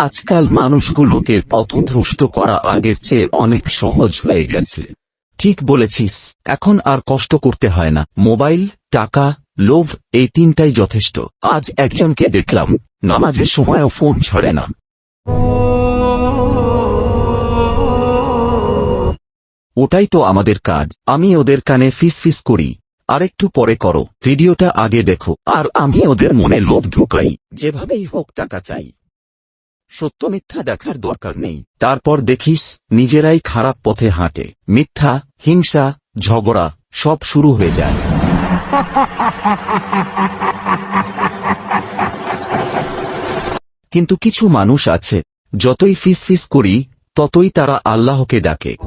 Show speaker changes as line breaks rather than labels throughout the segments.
আজকাল মানুষগুলোকে পথভ্রষ্ট করা আগের চেয়ে অনেক সহজ হয়ে গেছে। ঠিক বলেছিস, এখন আর কষ্ট করতে হয় না। মোবাইল, টাকা, লোভ, এই তিনটাই যথেষ্ট। আজ একজনকে দেখলাম নামাজের সময়ও ফোন ছড়ে না। ওটাই তো আমাদের কাজ। আমি ওদের কানে ফিস ফিস করি, আরেকটু পরে করো, ভিডিওটা আগে দেখো, আর আমি ওদের মনে লোভ ঢুকাই, যেভাবেই হোক টাকা চাই। সত্য মিথ্যা দেখার দরকার নেই। তারপর দেখিস নিজেরাই খারাপ পথে হাঁটে। মিথ্যা, হিংসা, ঝগড়া সব শুরু হয়ে যায়। কিন্তু কিছু মানুষ আছে, যতই ফিস ফিস করি ততই তারা আল্লাহকে ডাকে।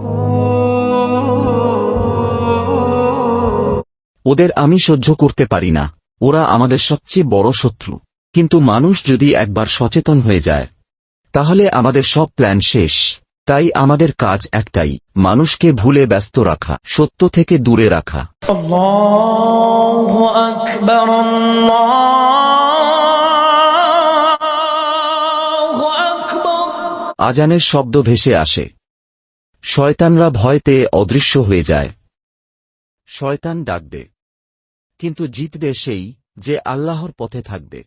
ওদের আমি সহ্য করতে পারি না। ওরা আমাদের সবচেয়ে বড় শত্রু। কিন্তু মানুষ যদি একবার সচেতন হয়ে যায়, তাহলে আমাদের সব প্ল্যান শেষ। তাই আমাদের কাজ একটাই, মানুষকে ভুলে ব্যস্ত রাখা, সত্য থেকে দূরে রাখা।
আল্লাহু আকবার, আল্লাহু আকবার।
আজানের শব্দ ভেসে আসে। শয়তানরা ভয় পেয়ে অদৃশ্য হয়ে যায়। শয়তান ডাকবে, কিন্তু জিতবে সেই, যে আল্লাহর পথে থাকবে।